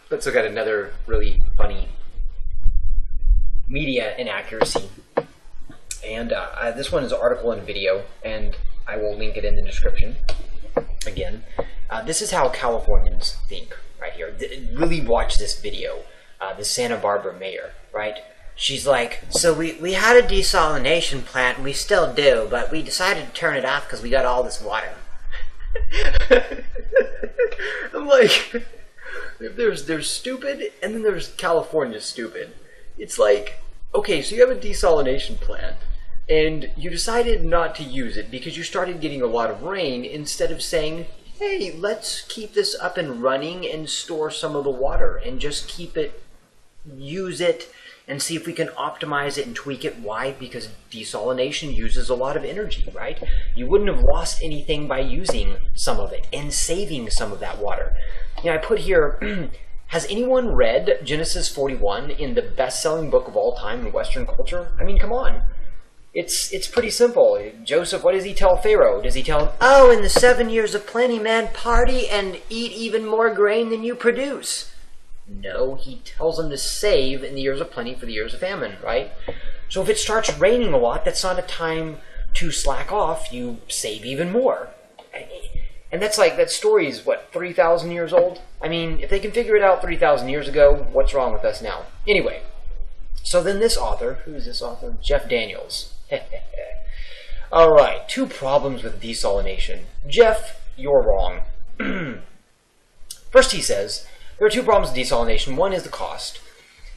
Let's look at another really funny media inaccuracy. And this one is an article and video, and I will link it in the description. Again, this is how Californians think right here. Really watch this video. The Santa Barbara mayor, right? She's like, so we had a desalination plant, and we still do, but we decided to turn it off because we got all this water. I'm like, there's stupid, and then there's California stupid. It's like, okay, so you have a desalination plant, and you decided not to use it because you started getting a lot of rain, instead of saying, hey, let's keep this up and running and store some of the water and just keep it, use it, and see if we can optimize it and tweak it. Why? Because desalination uses a lot of energy, right? You wouldn't have lost anything by using some of it and saving some of that water. Now, I put here, has anyone read Genesis 41 in the best-selling book of all time in Western culture? I mean, come on. It's pretty simple. Joseph, what does he tell Pharaoh? Does he tell him, oh, in the 7 years of plenty, man, party and eat even more grain than you produce? No, he tells him to save in the years of plenty for the years of famine, right? So if it starts raining a lot, that's not a time to slack off. You save even more. And that's like, that story is, what, 3,000 years old? I mean, if they can figure it out 3,000 years ago, what's wrong with us now? Anyway, so then this author, who is this author? Jeff Daniels. All right, 2 problems with desalination. Jeff, you're wrong. First, he says, there are 2 problems with desalination. One is the cost.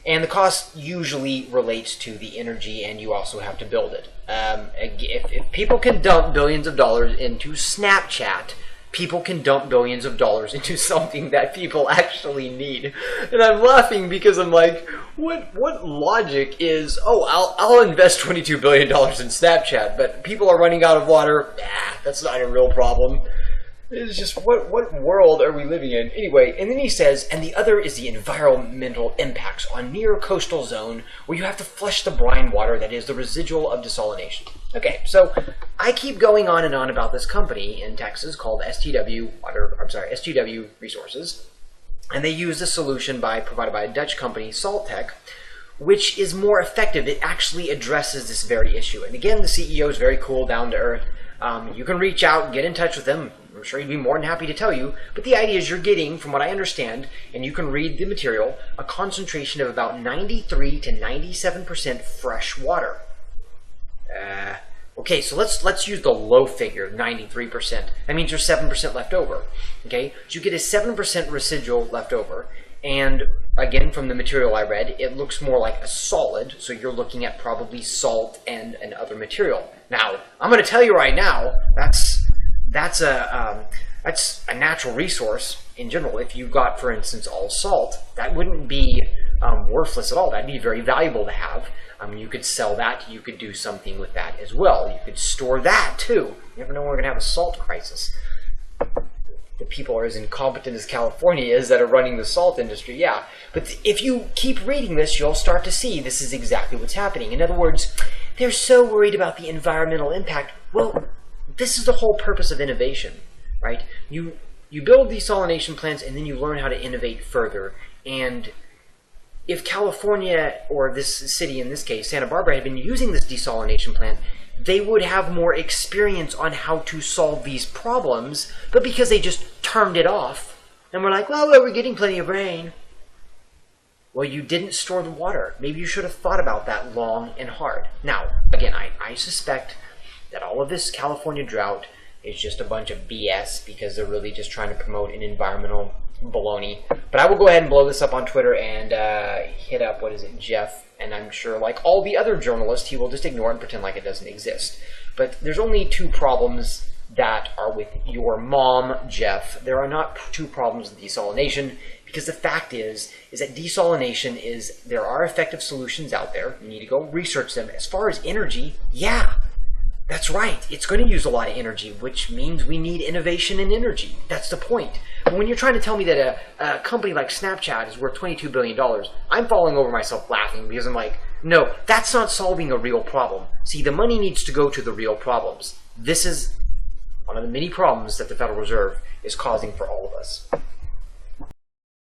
And the cost usually relates to the energy, and you also have to build it. If people can dump billions of dollars into Snapchat, people can dump billions of dollars into something that people actually need. And I'm laughing because I'm like, what logic is, oh, I'll invest $22 billion in Snapchat, but people are running out of water. That's not a real problem. It's just, what world are we living in? Anyway, and then he says, and the other is the environmental impacts on near coastal zone where you have to flush the brine water that is the residual of desalination. Okay, so I keep going on and on about this company in Texas called STW Resources, and they use a solution provided by a Dutch company, Salt Tech, which is more effective. It actually addresses this very issue. And again, the CEO is very cool, down to earth. You can reach out and get in touch with them. I'm sure he'd be more than happy to tell you. But the idea is you're getting, from what I understand, and you can read the material, a concentration of about 93 to 97% fresh water. Okay, so let's use the low figure, 93%. That means there's 7% left over. Okay, so you get a 7% residual left over. And again, from the material I read, it looks more like a solid. So you're looking at probably salt and other material. Now, I'm going to tell you right now, that's a natural resource in general. If you got, for instance, all salt, that wouldn't be worthless at all. That'd be very valuable to have. You could sell that. You could do something with that as well. You could store that too. You never know when we're going to have a salt crisis. The people are as incompetent as California is that are running the salt industry, yeah. But if you keep reading this, you'll start to see this is exactly what's happening. In other words, they're so worried about the environmental impact. Well, this is the whole purpose of innovation, right? You build desalination plants and then you learn how to innovate further. And if California, or this city in this case, Santa Barbara, had been using this desalination plant, they would have more experience on how to solve these problems. But because they just turned it off, and we're like, well, we're getting plenty of rain. Well, you didn't store the water. Maybe you should have thought about that long and hard. Now, again, I suspect that all of this California drought is just a bunch of BS because they're really just trying to promote an environmental baloney. But I will go ahead and blow this up on Twitter and hit up, Jeff. And I'm sure, like all the other journalists, he will just ignore it and pretend like it doesn't exist. But there's only 2 problems that are with your mom, Jeff. There are not 2 problems with desalination, because the fact is that desalination there are effective solutions out there. You need to go research them. As far as energy, yeah, that's right. It's going to use a lot of energy, which means we need innovation in energy. That's the point. But when you're trying to tell me that a company like Snapchat is worth $22 billion, I'm falling over myself laughing because I'm like, no, that's not solving a real problem. See, the money needs to go to the real problems. This is one of the many problems that the Federal Reserve is causing for all of us.